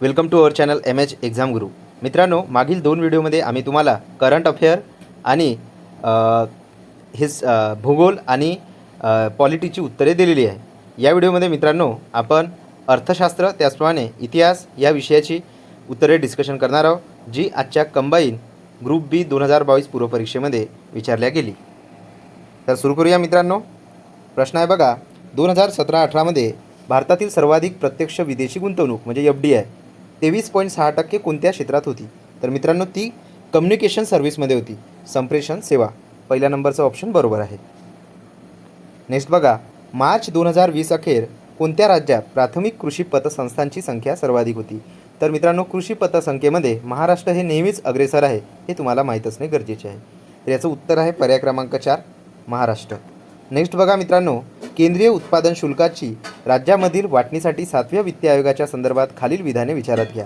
Welcome to our channel H exam guru. मित्रांनो, मागील 2 व्हिडिओमध्ये आम्ही तुम्हाला करंट अफेअर आणि भूगोल आणि पॉलिटीची उत्तरे दिलेली आहे. या व्हिडिओमध्ये मित्रांनो आपण अर्थशास्त्र त्याचप्रमाणे इतिहास या विषयाची उत्तरे डिस्कशन करणार आहोत, जी आजच्या कंबाईन ग्रुप बी 2022 पूर्वपरीक्षेमध्ये विचारल्या गेली. तर सुरू करूया मित्रांनो. प्रश्न आहे बघा, 2017-18मध्ये भारतातील सर्वाधिक प्रत्यक्ष विदेशी गुंतवणूक म्हणजे FDI 23.6% कोणत्या क्षेत्रात होती? तर मित्रांनो ती कम्युनिकेशन सर्व्हिसमध्ये होती, संप्रेषण सेवा. पहिल्या नंबरचा ऑप्शन बरोबर आहे. नेक्स्ट बघा, मार्च 2020 अखेर कोणत्या राज्यात प्राथमिक कृषी पतसंस्थांची संख्या सर्वाधिक होती? तर मित्रांनो कृषी पतसंख्येमध्ये महाराष्ट्र हे नेहमीच अग्रेसर आहे, हे तुम्हाला माहीत असणे गरजेचे आहे. तर याचं उत्तर आहे पर्याय क्रमांक 4 महाराष्ट्र. नेक्स्ट बघा मित्रांनो, केंद्रीय उत्पादन शुल्काची राज्यामधील वाटणीसाठी 7व्या वित्त आयोगाच्या संदर्भात खालील विधाने विचारात घ्या.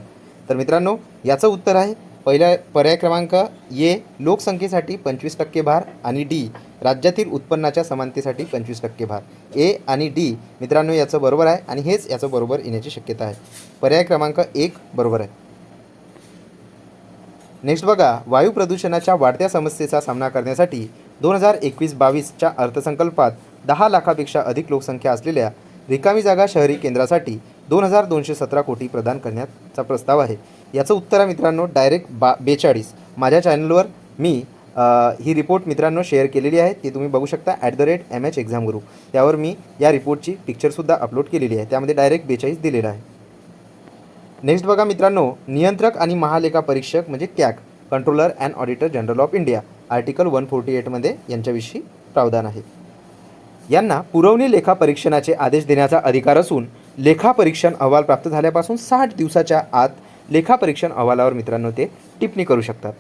तर मित्रांनो याचं उत्तर आहे पहिला पर्याय क्रमांक ए लोकसंख्येसाठी 25% भार आणि डी राज्यातील उत्पन्नाच्या समानतेसाठी 25% भार. ए आणि डी मित्रांनो याचं बरोबर आहे आणि हेच याचं बरोबर येण्याची शक्यता आहे. पर्याय क्रमांक 1 बरोबर आहे. नेक्स्ट बघा, वायू प्रदूषणाच्या वाढत्या समस्येचा सामना करण्यासाठी 2021-22च्या अर्थसंकल्पात 10 लाखापेक्षा अधिक लोकसंख्या असलेल्या रिकामी जागा शहरी केंद्रासाठी 2217 कोटी प्रदान करण्याचा प्रस्ताव आहे. याचं उत्तर आहे मित्रांनो डायरेक्ट 42. माझ्या चॅनलवर मी ही रिपोर्ट मित्रांनो शेअर केलेली आहे, ती तुम्ही बघू शकता @MH एक्झाम गुरु. त्यावर मी या रिपोर्टची पिक्चरसुद्धा अपलोड केलेली आहे, त्यामध्ये डायरेक्ट 42 दिलेला आहे. नेक्स्ट बघा मित्रांनो, नियंत्रक आणि महालेखा परीक्षक म्हणजे CAG controller and auditor general of India article 148मध्ये यांच्याविषयी प्रावधान आहे. यांना पुरवणी लेखा परीक्षणाचे आदेश देण्याचा अधिकार असून लेखापरीक्षण अहवाल प्राप्त झाल्यापासून 60 दिवसाच्या आत लेखापरीक्षण अहवालावर मित्रांनो ते टिप्पणी करू शकतात.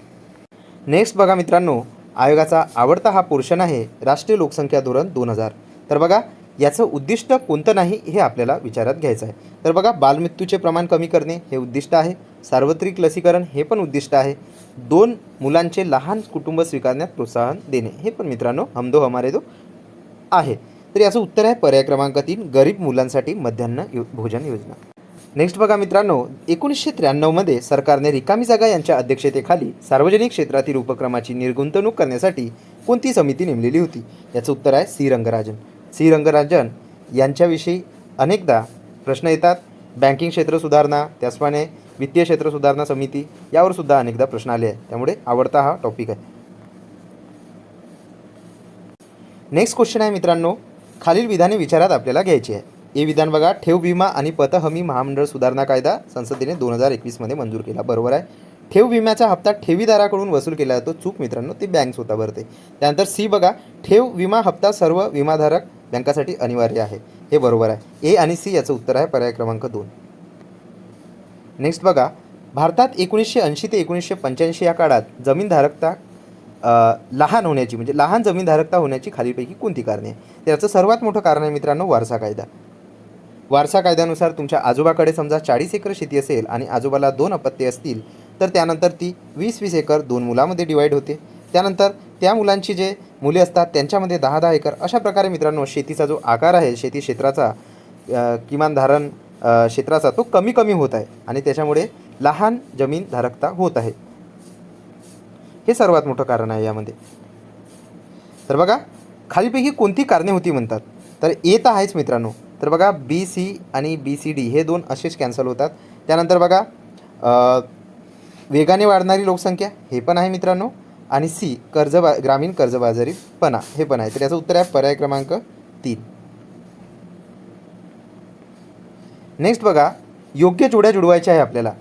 नेक्स्ट बघा मित्रांनो, आयोगाचा आवडता हा पोर्शन आहे राष्ट्रीय लोकसंख्या धोरण 2000. तर बघा याचं उद्दिष्ट कोणतं नाही हे आपल्याला विचारात घ्यायचं आहे. तर बघा बालमृत्यूचे प्रमाण कमी करणे हे उद्दिष्ट आहे, सार्वत्रिक लसीकरण हे पण उद्दिष्ट आहे, 2 मुलांचे लहान कुटुंब स्वीकारण्यात प्रोत्साहन देणे हे पण मित्रांनो हम दो हमारे दो आहे. तर याचं उत्तर आहे पर्याय क्रमांक 3 गरीब मुलांसाठी मध्यान्ह भोजन योजना. नेक्स्ट बघा मित्रांनो, 1993मध्ये सरकारने रिकामी जागा यांच्या अध्यक्षतेखाली सार्वजनिक क्षेत्रातील उपक्रमाची निर्गुंतवणूक करण्यासाठी कोणती समिती नेमलेली होती? याचं उत्तर आहे सी रंगराजन यांच्याविषयी अनेकदा प्रश्न येतात. बँकिंग क्षेत्र सुधारणा त्याचप्रमाणे वित्तीय क्षेत्र सुधारणा समिती यावर सुद्धा अनेकदा प्रश्न आले आहेत, त्यामुळे आवडता हा टॉपिक आहे. नेक्स्ट क्वेश्चन आहे मित्रांनो, खालील विधाने विचारात आपल्याला घ्यायची आहे. हे विधान बघा, ठेव विमा आणि पत हमी महामंडळ सुधारणा कायदा संसदेने 2021मध्ये मंजूर केला. बरोबर आहे. ठेव विम्याचा हप्ता ठेवीदाराकडून वसूल केला जातो. चूक मित्रांनो, ती बँक स्वतः भरते. त्यानंतर सी बघा, ठेव विमा हप्ता सर्व विमाधारक बँकासाठी अनिवार्य आहे. हे बरोबर आहे. ए आणि सी याचं उत्तर आहे पर्याय क्रमांक 2. नेक्स्ट बघा, भारतात 1980 ते 1985 या काळात जमीनधारकता लहान होण्याची म्हणजे लहान जमीनधारकता होण्याची खालीलपैकी कोणती कारणे आहे? त्याचं सर्वात मोठं कारण आहे मित्रांनो वारसा कायदा. वारसा कायद्यानुसार तुमच्या आजोबाकडे समजा 40 एकर शेती असेल आणि आजोबाला 2 अपत्ये असतील, तर त्यानंतर ती 20-20 एकर 2 मुलामध्ये डिवाईड होते. त्यानंतर त्या मुलांची जे मुले असतात त्यांच्यामध्ये 10-10 एकर अशा प्रकारे मित्रांनो शेतीचा जो आकार आहे शेती क्षेत्राचा किमान धारण क्षेत्राचा तो कमी कमी होत आहे आणि त्याच्यामुळे लहान जमीन धारकता होत आहे. हे सर्वात मोठं कारण आहे यामध्ये. तर बघा खालीपैकी कोणती कारणे होती म्हणतात, तर ए तर आहेच मित्रांनो. तर बघा BC आणि BCD हे 2 असेच कॅन्सल होतात. त्यानंतर बघा वेगाने वाढणारी लोकसंख्या हे पण आहे मित्रांनो आणि सी ग्रामीण कर्जबाजारीपणा हे पण आहे. तर याचं उत्तर आहे पर्याय क्रमांक 3. नेक्स्ट बघा, योग्य जोड्या जुळवायच्या आहे आपल्याला.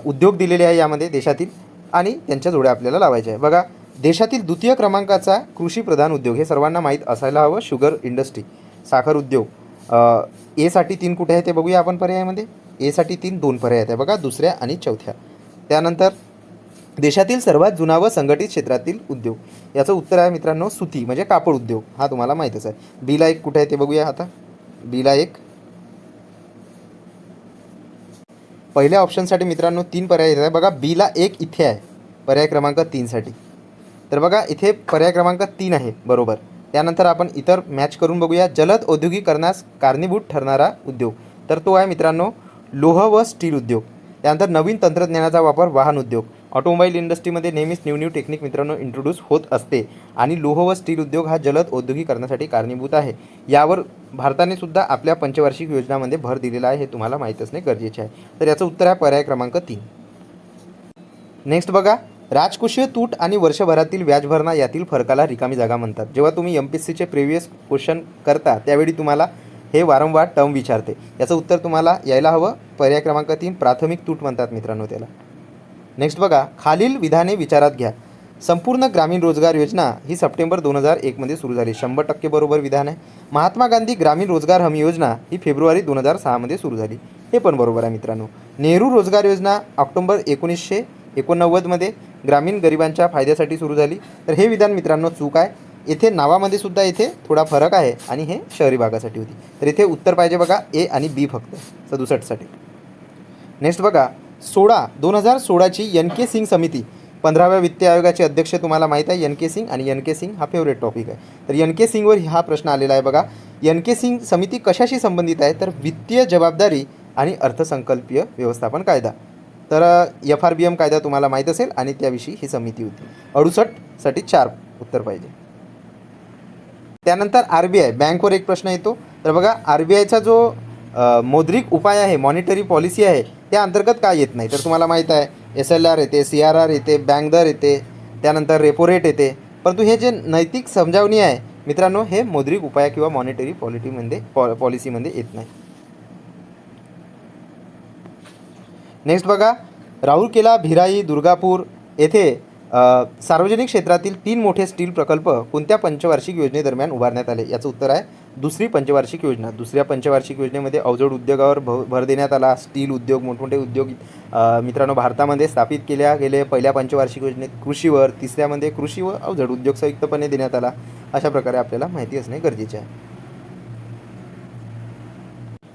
उद्योग दिलेले आहे यामध्ये देशातील आणि त्यांच्या जोड्या आपल्याला लावायच्या आहे. बघा देशातील द्वितीय क्रमांकाचा कृषी प्रधान उद्योग हे सर्वांना माहीत असायला हवं, शुगर इंडस्ट्री साखर उद्योग. ए साठी 3 कुठे आहे ते बघूया आपण पर्यायामध्ये. ए साठी 2 पर्याय आहेत बघा, दुसऱ्या आणि चौथ्या. त्यानंतर देशातील सर्वात जुना व संघटित क्षेत्रातील उद्योग याचं उत्तर आहे मित्रांनो सुती म्हणजे कापड उद्योग. हा तुम्हाला माहीतच आहे. बीला 1 कुठे आहे ते बघूया. आता बीला 1 पहिल्या ऑप्शनसाठी मित्रांनो 3 पर्याय येत आहे बघा. बीला 1 इथे आहे पर्याय क्रमांक 3 साठी. तर बघा इथे पर्याय क्रमांक 3 आहे बरोबर. त्यानंतर आपण इतर मॅच करून बघूया. जलद औद्योगिकरणास कारणीभूत ठरणारा उद्योग तर तो आहे मित्रांनो लोह व स्टील उद्योग. त्यानंतर नवीन तंत्रज्ञानाचा वापर वाहन उद्योग. ऑटोमोबाईल इंडस्ट्रीमध्ये नेहमीच न्यू टेक्निक मित्रांनो इंट्रोड्यूस होत असते आणि लोह व स्टील उद्योग हा जलद औद्योगिकरणासाठी कारणीभूत आहे. यावर भारताने सुद्धा आपल्या पंचवार्षिक योजनामध्ये भर दिलेला आहे, हे तुम्हाला माहीत असणे गरजेचे आहे. तर याचं उत्तर आहे पर्याय क्रमांक 3. नेक्स्ट बघा, राजकोषीय तूट आणि वर्षभरातील व्याज भरणा यातील फरकाला रिकामी जागा म्हणतात. जेव्हा तुम्ही MPSCचे प्रिव्हियस क्वेश्चन करता त्यावेळी तुम्हाला हे वारंवार टर्म विचारते. याचं उत्तर तुम्हाला यायला हवं पर्याय क्रमांक 3, प्राथमिक तूट म्हणतात मित्रांनो त्याला. नेक्स्ट बघा, खालील विधाने विचारात घ्या. संपूर्ण ग्रामीण रोजगार योजना ही सप्टेंबर 2001 मध्ये सुरू झाली. 100% बरोबर विधान आहे. महात्मा गांधी ग्रामीण रोजगार हमी योजना ही फेब्रुवारी 2006 मध्ये सुरू झाली. हे पण बरोबर आहे मित्रांनो. नेहरू रोजगार योजना ऑक्टोबर 1989 मध्ये ग्रामीण गरिबांच्या फायद्यासाठी सुरू झाली. तर हे विधान मित्रांनो चूक आहे. येथे नावामध्ये सुद्धा इथे थोडा फरक आहे आणि हे शहरी भागासाठी होती. तर इथे उत्तर पाहिजे बघा ए आणि बी फक्त 67साठी. नेक्स्ट बघा, 2016ची NK सिंग समिती 15व्या वित्त आयोगाचे अध्यक्ष तुम्हाला माहीत आहे NK सिंग, आणि NK सिंग हा फेवरेट टॉपिक आहे. तर NK सिंगवर हा प्रश्न आलेला आहे बघा. NK सिंग समिती कशाशी संबंधित आहे, तर वित्तीय जबाबदारी आणि अर्थसंकल्पीय व्यवस्थापन कायदा. तर FRBM कायदा तुम्हाला माहीत असेल आणि त्याविषयी ही समिती होती. 68साठी 4 उत्तर पाहिजे. त्यानंतर RBI बँकवर एक प्रश्न येतो. तर बघा, RBIचा जो मौद्रिक उपाय आहे, मॉनिटरी पॉलिसी आहे, त्या अंतर्गत काय येत नाही. तर तुम्हाला माहीत आहे SLR येते, CRR येते, बँक दर येते, त्यानंतर रेपो रेट येते. परंतु हे जे नैतिक समजावणी आहे मित्रांनो, हे मौद्रिक उपाय किंवा मॉनिटरी पॉलिसीमध्ये येत नाही. नेक्स्ट बघा, राऊरकेला, भिराई, दुर्गापूर येथे सार्वजनिक क्षेत्रातील 3 मोठे स्टील प्रकल्प कोणत्या पंचवार्षिक योजनेदरम्यान उभारण्यात आले. याचं उत्तर आहे दुसरी पंचवार्षिक योजना. दुसऱ्या पंचवार्षिक योजनेमध्ये अवजड उद्योगावर भर देण्यात आला. स्टील उद्योग, मोठमोठे उद्योग मित्रांनो भारतामध्ये स्थापित केल्या गेले. पहिल्या पंचवार्षिक योजनेत कृषीवर, तिसऱ्यामध्ये कृषी व अवजड उद्योग संयुक्तपणे देण्यात आला. अशा प्रकारे आपल्याला माहिती असणे गरजेचे आहे.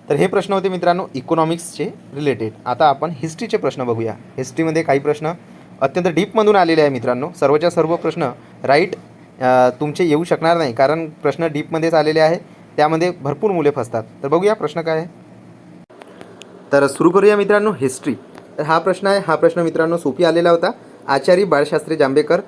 तर हे प्रश्न होते मित्रांनो इकॉनॉमिक्सचे रिलेटेड. आता आपण हिस्ट्रीचे प्रश्न बघूया. हिस्ट्रीमध्ये काही प्रश्न अत्यंत डीपमधून आलेले आहे मित्रांनो. सर्वच्या सर्व प्रश्न राईट तुमचे येऊ शकणार नाही, कारण प्रश्न डीपमध्येच आलेले आहे. त्यामध्ये भरपूर मुले फसतात. तर बघूया प्रश्न काय आहे. तर सुरू करूया मित्रांनो हिस्ट्री. तर हा प्रश्न आहे. हा प्रश्न मित्रांनो सोपी आलेला होता. आचार्य बाळशास्त्री जांभेकर,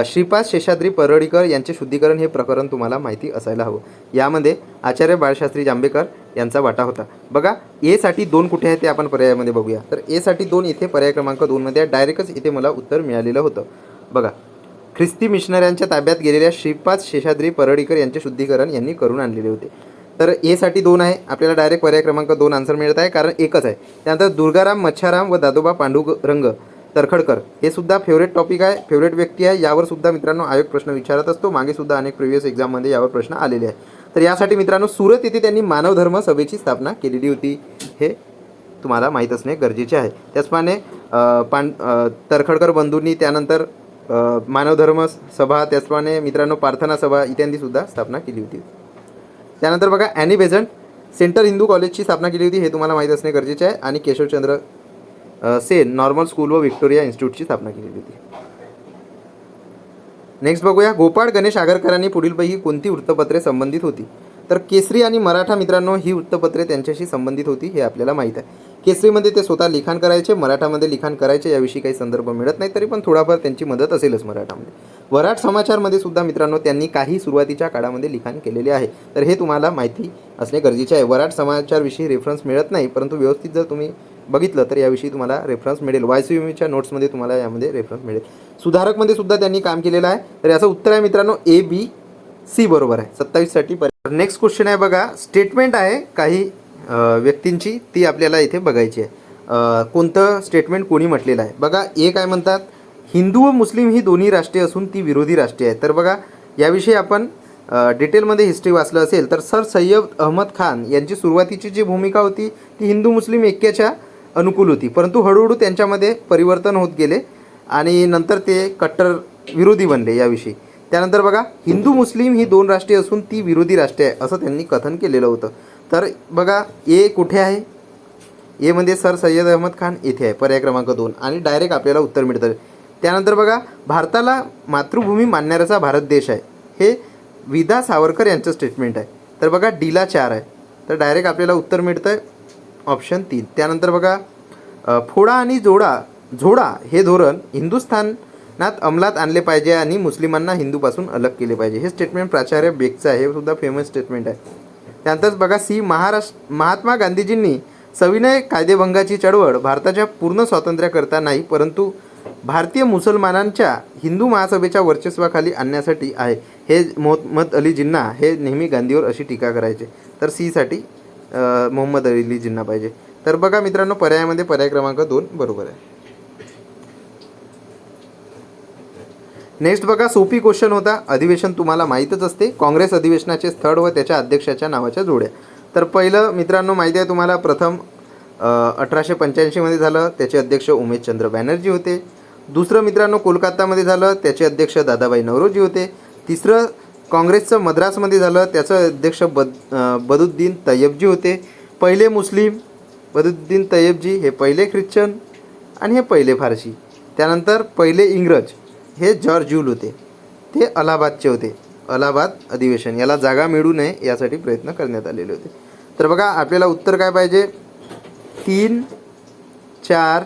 श्रीपाद शेषाद्री परळीकर यांचे शुद्धीकरण हे प्रकरण तुम्हाला माहिती असायला हवं. यामध्ये आचार्य बाळशास्त्री जांभेकर यांचा वाटा होता. बघा, साठी 2 कुठे आहे ते आपण पर्यायामध्ये बघूया. तर साठी 2 इथे पर्याय क्रमांक 2 मध्ये डायरेक्टच इथे मला उत्तर मिळालेलं होतं. बघा, ख्रिस्ती मिशनऱ्यांच्या ताब्यात गेलेल्या श्रीपाद शेषाद्री परळीकर यांचे शुद्धीकरण यांनी करून आणलेले होते. तर साठी 2 आहे. आपल्याला डायरेक्ट पर्याय क्रमांक 2 आन्सर मिळत आहे, कारण एकच आहे. त्यानंतर दुर्गाराम मच्छाराम व दादोबा पांडुरंग तरखडकर हे सुद्धा फेवरेट टॉपिक आहे, फेवरेट व्यक्ती आहे. यावर सुद्धा मित्रांनो आयोग प्रश्न विचारत असतो. मागे सुद्धा अनेक प्रिव्हियस एक्झाममध्ये यावर प्रश्न आलेले आहे. तर यासाठी मित्रांनो सुरत येथे त्यांनी मानव धर्म सभेची स्थापना केलेली होती. हे तुम्हाला माहीत असणे गरजेचे आहे. त्याचप्रमाणे तरखडकर बंधूंनी त्यानंतर मानव धर्म सभा, त्याचप्रमाणे मित्रांनो प्रार्थना सभा इत्यादी सुद्धा स्थापना केली होती. त्यानंतर बघा, ॲनी बेझंट सेंटर हिंदू कॉलेजची स्थापना केली होती. हे तुम्हाला माहीत असणे गरजेचे आहे. आणि केशवचंद्र सेन नॉर्मल स्कूल व व्हिक्टोरिया इन्स्टिट्यूटची स्थापना केलेली होती. नेक्स्ट बघूया, गोपाळ गणेश आगरकरांनी पुढीलपैकी कोणती वृत्तपत्रे संबंधित होती. तर केसरी आणि मराठा मित्रांनो ही वृत्तपत्रे त्यांच्याशी संबंधित होती, हे आपल्याला माहीत आहे. केसरीमध्ये ते स्वतः लिखाण करायचे, मराठामध्ये लिखाण करायचे. याविषयी काही संदर्भ मिळत नाही, तरी पण थोडाफार त्यांची मदत असेलच मराठामध्ये. वराड समाचारमध्ये सुद्धा मित्रांनो त्यांनी काही सुरुवातीच्या काळामध्ये लिखाण केलेले आहे. तर हे तुम्हाला माहिती असणे गरजेचे आहे. वराड समाचारविषयी रेफरन्स मिळत नाही, परंतु व्यवस्थित जर तुम्ही बघितलं तर याविषयी तुम्हाला रेफरन्स मिळेल. YCUMच्या नोट्समध्ये तुम्हाला यामध्ये रेफरन्स मिळेल. सुधारकमध्ये सुद्धा त्यांनी काम केलेलं आहे. तर याचं उत्तर आहे मित्रांनो ABC बरोबर आहे. 27साठी. नेक्स्ट क्वेश्चन आहे बघा, स्टेटमेंट आहे काही व्यक्तींची, ती आपल्याला इथे बघायची आहे. कोणतं स्टेटमेंट कोणी म्हटलेलं आहे. बघा, काय म्हणतात, हिंदू व मुस्लिम ही दोन्ही राष्ट्रे असून ती विरोधी राष्ट्रे आहेत. तर बघा, याविषयी आपण डिटेलमध्ये हिस्ट्री वाचलं असेल तर सर सय्यद अहमद खान यांची सुरुवातीची जी भूमिका होती ती हिंदू मुस्लिम ऐक्याच्या अनुकूल होती, परंतु हळूहळू त्यांच्यामध्ये परिवर्तन होत गेले आणि नंतर ते कट्टर विरोधी बनले याविषयी. त्यानंतर बघा, हिंदू मुस्लिम ही 2 राष्ट्रे असून ती विरोधी राष्ट्रे आहे असं त्यांनी कथन केलेलं होतं. तर बघा, कुठे आहे. मध्ये सर सय्यद अहमद खान येथे आहे, पर्याय क्रमांक 2, आणि डायरेक्ट आपल्याला उत्तर मिळतं. त्यानंतर बघा, भारताला मातृभूमी मानणाऱ्याचा भारत देश आहे, हे विदा सावरकर यांचं स्टेटमेंट आहे. तर बघा, डीला 4 आहे. तर डायरेक्ट आपल्याला उत्तर मिळतं आहे ऑप्शन 3. त्यानंतर बघा फोडा आणि झोडा हे धोरण हिंदुस्थानात अंमलात आणले पाहिजे आणि मुस्लिमांना हिंदूपासून अलग केले पाहिजे. हे स्टेटमेंट प्राचार्य बेगचं आहे. हे सुद्धा फेमस स्टेटमेंट आहे. त्यानंतर बघा सी. महात्मा गांधीजींनी सविनय कायदेभंगाची चळवळ भारताच्या पूर्ण स्वातंत्र्याकरता नाही, परंतु भारतीय मुसलमानांच्या हिंदू महासभेच्या वर्चस्वाखाली आणण्यासाठी आहे. हे मोहम्मद अली जिन्ना हे नेहमी गांधीवर अशी टीका करायचे. तर सीसाठी मोहम्मद अली जिन्ना पाहिजे. तर बघा मित्रांनो, पर्यायामध्ये पर्याय क्रमांक 2 बरोबर आहे. नेक्स्ट बघा, सोपी क्वेश्चन होता. अधिवेशन तुम्हाला माहीतच असते. काँग्रेस अधिवेशनाचे स्थळ व त्याच्या अध्यक्षाच्या नावाच्या जोड्या. तर पहिलं मित्रांनो माहिती आहे तुम्हाला, प्रथम 1885 मध्ये झालं. त्याचे अध्यक्ष उमेशचंद्र बॅनर्जी होते. दुसरं मित्रांनो कोलकातामध्ये झालं. त्याचे अध्यक्ष दादाभाई नौरोजी होते. तिसरं काँग्रेसचं मद्रासमध्ये झालं. त्याचं अध्यक्ष बदुद्दीन तय्यबजी होते. पहिले मुस्लिम बदुद्दीन तय्यबजी, हे पहिले ख्रिश्चन आणि हे पहिले फारसी. त्यानंतर पहिले इंग्रज हे जॉर्ज यूल होते. ते अलाहाबादचे होते. अलाहाबाद अधिवेशन याला जागा मिळू नये यासाठी प्रयत्न करण्यात आलेले होते. तर बघा आपल्याला उत्तर काय पाहिजे, 3, 4,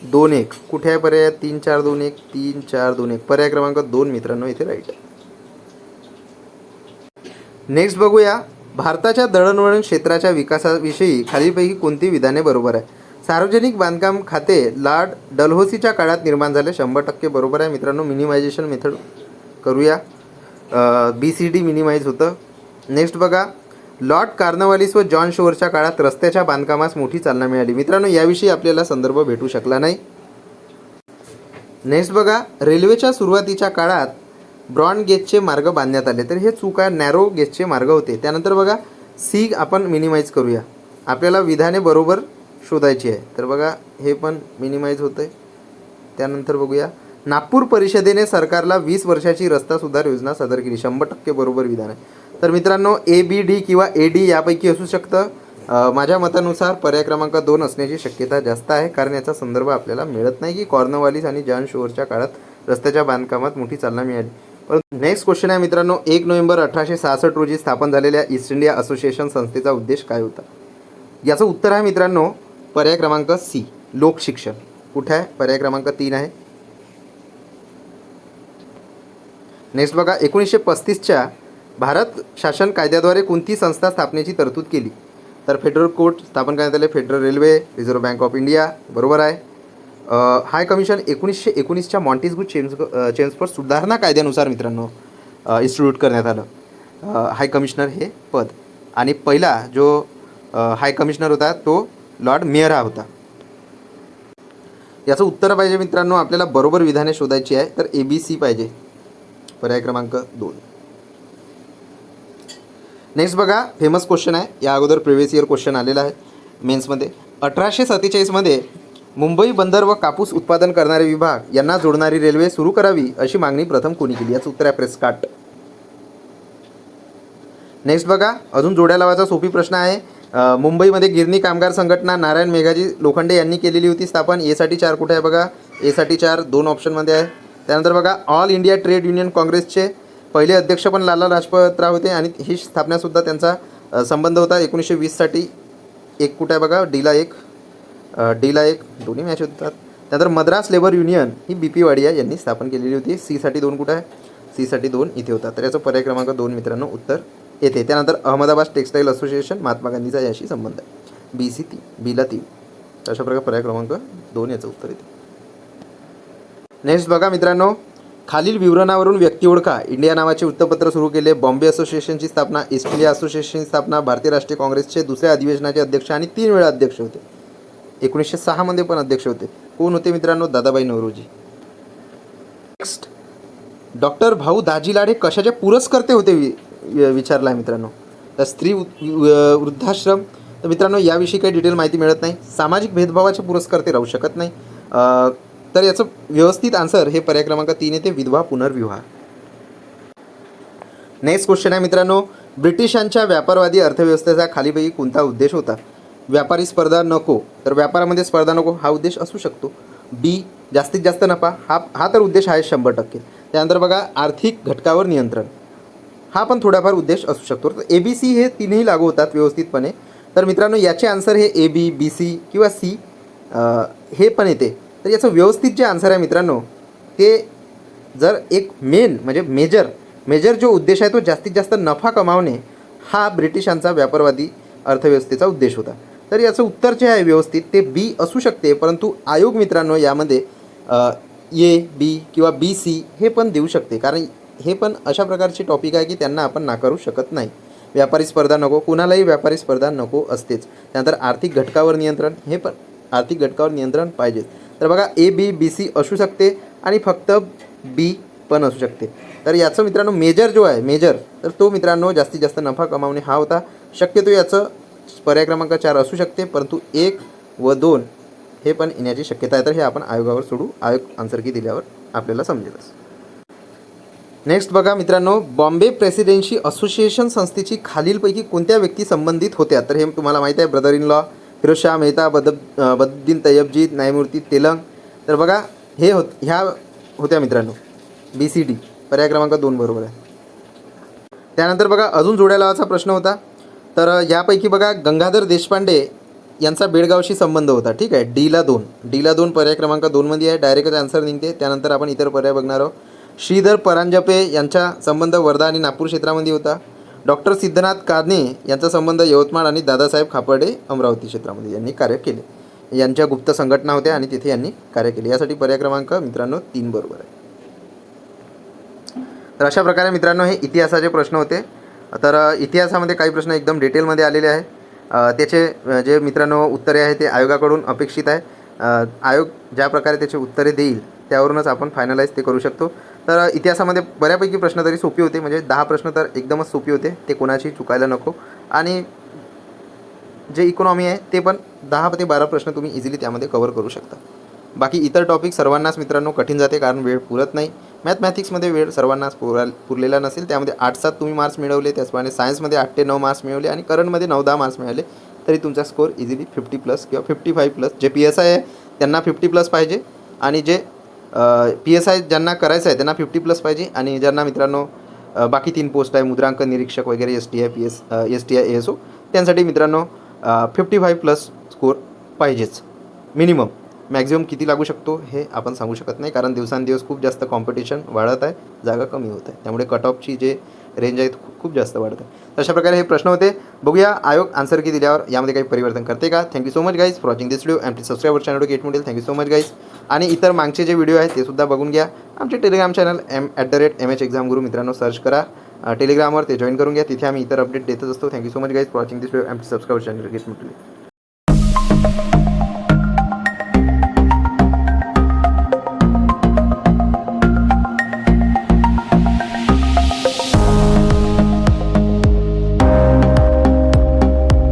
2, 1. कुठे आहे पर्याय? 3, 4, 2, 1. 3, 4, 2, 1. पर्याय क्रमांक 2 मित्रांनो इथे राईट आहे. नेक्स्ट बघूया, भारताच्या दळणवळण क्षेत्राच्या विकासाविषयी खालीलपैकी कोणती विधाने बरोबर आहे? सार्वजनिक बांधकाम खाते लॉर्ड डलहौसीच्या काळात निर्माण झाले. 100% बरोबर आहे मित्रांनो. मिनिमायझेशन मेथड करूया. BCD मिनिमाइज होतं. नेक्स्ट बघा, लॉर्ड कॉर्नवालिस व जॉन शोरच्या काळात रस्त्याच्या बांधकामास मोठी चालना मिळाली. मित्रांनो याविषयी आपल्याला संदर्भ भेटू शकला नाही. नेक्स्ट बघा, रेल्वेच्या सुरुवातीच्या काळात ब्रॉड गेजचे मार्ग बांधण्यात आले. तर हे चूक आहे, नॅरो गेजचे मार्ग होते. त्यानंतर बघा सी आपण मिनिमाइज करूया. आपल्याला विधाने बरोबर शोधायची आहे. तर बघा हे पण मिनिमाइज होतं आहे. त्यानंतर बघूया, नागपूर परिषदेने सरकारला 20 वर्षाची रस्ता सुधार योजना सादर केली. 100% बरोबर विधान आहे. तर मित्रांनो ABD किंवा AD यापैकी असू शकतं. माझ्या मतानुसार पर्याय क्रमांक 2 असण्याची शक्यता जास्त आहे, कारण याचा संदर्भ आपल्याला मिळत नाही की कॉर्नवालिस आणि जॉन शोरच्या काळात रस्त्याच्या बांधकामात मोठी चालना मिळाली. परंतु नेक्स्ट क्वेश्चन आहे मित्रांनो, 1 नोव्हेंबर 1866 रोजी स्थापन झालेल्या ईस्ट इंडिया असोसिएशन संस्थेचा उद्देश काय होता? याचं उत्तर आहे मित्रांनो पर्याय क्रमांक सी, लोकशिक्षण. कुठे आहे? पर्याय क्रमांक 3 आहे. नेक्स्ट बघा, 1935च्या भारत शासन कायद्याद्वारे कोणती संस्था स्थापनेची तरतूद केली? तर फेडरल कोर्ट स्थापन करण्यात आले. Federal railway, reserve bank of India बरोबर आहे. हाय कमिशन 1919च्या मॉन्टेस्क्यू चेम्सफोर्ड सुधारणा कायद्यानुसार मित्रांनो इन्स्टिट्यूट करण्यात आलं हाय कमिशनर हे पद. आणि पहिला जो हाय कमिशनर होता तो लॉर्ड मेयर हा होता. याचं उत्तर पाहिजे मित्रांनो आपल्याला बरोबर विधाने शोधायची आहे. तर ABC पाहिजे, पर्याय क्रमांक 2. नेक्स्ट बघा, फेमस क्वेश्चन आहे. या अगोदर प्रिव्हियस इयर क्वेश्चन आलेला आहे मेन्समध्ये. 1847मध्ये मुंबई बंदर व कापूस उत्पादन करणारे विभाग यांना जोडणारी रेल्वे सुरू करावी अशी मागणी प्रथम कोणी केली? याचं उत्तर आहे प्रेस्कॉट. नेक्स्ट बघा, अजून जोड्या लावायचा सोपी प्रश्न आहे. मुंबईमध्ये गिरणी कामगार संघटना नारायण मेघाजी लोखंडे यांनी केलेली होती स्थापन. A साठी 4 कुठे आहे? बघा A साठी 4 2 ऑप्शनमध्ये आहे. त्यानंतर बघा, ऑल इंडिया ट्रेड युनियन काँग्रेसचे पहिले अध्यक्ष पण लाला लाजपत राव होते आणि ही स्थापनासुद्धा त्यांचा संबंध होता. 1920 साठी 1 कुठे आहे? बघा D ला 1 दोन्ही मॅच होतात. त्यानंतर मद्रास लेबर युनियन ही BP वाडिया यांनी स्थापन केलेली होती. C साठी 2 कुठे आहे? C साठी 2 इथे होता. तर याचं पर्याय क्रमांक 2 मित्रांनो उत्तर येते. त्यानंतर अहमदाबाद टेक्सटाईल असोसिएशन महात्मा गांधीचा याशी संबंध आहे. B ला 3. अशा प्रकारे पर्याय क्रमांक 2 याचं उत्तर येते. नेक्स्ट बघा मित्रांनो, खालील विवरणावरून व्यक्ती ओळखा. इंडिया नावाचे वृत्तपत्र सुरू केले. बॉम्बे असोसिएशनची स्थापना, ईस्ट इंडिया असोसिएशनची स्थापना, भारतीय राष्ट्रीय काँग्रेसचे दुसऱ्या अधिवेशनाचे अध्यक्ष आणि 3 वेळा अध्यक्ष होते. 1906 मध्ये पण अध्यक्ष होते. कोण होते मित्रांनो? दादाभाई नौरोजी. नेक्स्ट, डॉक्टर भाऊ दाजी लाड हे कशाचे पुरस्कर्ते होते विचारला आहे मित्रांनो. तर स्त्री वृद्धाश्रम. तर मित्रांनो याविषयी काही डिटेल माहिती मिळत नाही. सामाजिक भेदभावाचे पुरस्कर्ते राहू शकत नाही. तर याचं व्यवस्थित आन्सर हे पर्याय क्रमांक 3 येते, विधवा पुनर्विवाह. नेक्स्ट क्वेश्चन आहे मित्रांनो, ब्रिटिशांच्या व्यापारवादी अर्थव्यवस्थेचा खालीपैकी कोणता उद्देश होता? व्यापारी स्पर्धा नको. तर व्यापारामध्ये स्पर्धा नको हा उद्देश असू शकतो. B जास्तीत जास्त नफा हा तर उद्देश आहे 100%. त्यानंतर बघा, आर्थिक घटकावर नियंत्रण हा पण थोडाफार उद्देश असू शकतो. तर ABC हे 3ही लागू होतात व्यवस्थितपणे. तर मित्रांनो याचे आन्सर हे ए बी बी सी किंवा सी हे पण येते. तर याचं व्यवस्थित जे आन्सर आहे मित्रांनो ते जर एक मेन म्हणजे मेजर जो उद्देश आहे तो जास्तीत जास्त नफा कमावणे हा ब्रिटिशांचा व्यापारवादी अर्थव्यवस्थेचा उद्देश होता. तर याचं उत्तर जे आहे व्यवस्थित ते बी असू शकते, परंतु आयोग मित्रांनो यामध्ये ए बी किंवा बी सी हे पण देऊ शकते, कारण हे पण अशा प्रकारची टॉपिक आहे की त्यांना आपण नाकारू शकत नाही. व्यापारी स्पर्धा नको, कुणालाही व्यापारी स्पर्धा नको असतेच. त्यानंतर आर्थिक घटकावर नियंत्रण, हे पण आर्थिक घटकावर नियंत्रण पाहिजे. तर बघा ए बी बी सी असू शकते आणि फक्त बी पण असू शकते. तर याचं मित्रांनो मेजर जो आहे तर तो मित्रांनो जास्तीत जास्त नफा कमावणे हा होता. शक्यतो याचं पर्याय क्रमांक 4 असू शकते, परंतु 1 व 2 हे पण येण्याची शक्यता आहे. तर हे आपण आयोगावर सोडू, आयोग आन्सर की दिल्यावर आपल्याला समजेलच. नेक्स्ट बघा मित्रांनो, बॉम्बे प्रेसिडेन्सी असोसिएशन संस्थेची खालीलपैकी कोणत्या व्यक्ती संबंधित होत्या? तर हे तुम्हाला माहिती आहे, brother in law, Pherozeshah Mehta, Badruddin Tyabji, न्यायमूर्ती तेलंग. तर बघा ह्या होत्या मित्रांनो बी सी डी, पर्याय क्रमांक 2 बरोबर आहे. त्यानंतर बघा अजून जोड्या लावायचा प्रश्न होता. तर यापैकी बघा गंगाधर देशपांडे यांचा बेळगावशी संबंध होता. ठीक आहे, डीला 2 पर्याय क्रमांक 2मध्ये आहे, डायरेक्टच आन्सर निघते. त्यानंतर आपण इतर पर्याय बघणार आहोत. श्रीधर परांजपे यांचा संबंध वर्धा आणि नागपूर क्षेत्रामध्ये होता. डॉक्टर सिद्धनाथ कादने यांचा संबंध यवतमाळ आणि दादासाहेब खापर्डे अमरावती क्षेत्रामध्ये यांनी कार्य केले. यांच्या गुप्त संघटना होत्या आणि तिथे यांनी कार्य केले. यासाठी पर्याय क्रमांक मित्रांनो 3 बरोबर आहे. तर अशा प्रकारे मित्रांनो हे इतिहासाचे प्रश्न होते. तर इतिहासामध्ये काही प्रश्न एकदम डिटेलमध्ये आलेले आहे. त्याचे जे मित्रांनो उत्तरे आहे ते आयोगाकडून अपेक्षित आहे. आयोग ज्या प्रकारे त्याचे उत्तरे देईल त्यावरूनच आपण फायनलाइज ते करू शकतो. तर इतिहासामध्ये बऱ्यापैकी प्रश्न तरी सोपे होते, म्हणजे 10 प्रश्न तर एकदमच सोपे होते, ते कोणाची चुकायला नको. आणि जे इकॉनॉमी आहे ते पण 10 ते 12 प्रश्न तुम्ही इझिली त्यामध्ये कव्हर करू शकता. बाकी इतर टॉपिक सर्वांनाच मित्रांनो कठीण जाते, कारण वेळ पुरत नाही. मॅथमॅटिक्समध्ये वेळ सर्वांनाच पुरलेला नसेल. त्यामध्ये 8-7 तुम्ही मार्क्स मिळवले, त्याचप्रमाणे सायन्समध्ये 8 ते 9 मार्क्स मिळवले आणि करंटमध्ये 9-10 मार्क्स मिळाले, तरी तुमचा स्कोर इझिली 50+ किंवा 55+. जे PSI आहे त्यांना 50+ पाहिजे आणि जे PSI ज्यांना करायचं आहे त्यांना 50+ पाहिजे. आणि ज्यांना मित्रांनो बाकी 3 पोस्ट आहे, मुद्रांकन निरीक्षक वगैरे, STI STI ASO, त्यांसाठी मित्रांनो 55+ स्कोर पाहिजेच मिनिमम. मॅक्झिमम किती लागू शकतो हे आपण सांगू शकत नाही, कारण दिवसांदिवस खूप जास्त कॉम्पिटिशन वाढत आहे, जागा कमी होत आहे, त्यामुळे कट ऑफची जे रेंज आहे खूप जास्त वाढत आहे. तशा प्रकारे हे प्रश्न होते. बघूया आयोग आन्सर की दिल्यावर यामध्ये काही परिवर्तन करते का. Thank you so much guys for watching this video and please subscribe our channel get model. Thank you so much guys. आणि इतर मागचे जे व्हिडिओ आहेत ते सुद्धा बघून घ्या. आमचे Telegram channel @MH exam guru मित्रांनो सर्च करा टेलिग्रामवर, ते जॉईन करून घ्या. तिथे आम्ही इतर अपडेट देतच असतो. Thank you so much guys for watching this video and please subscribe our channel get model.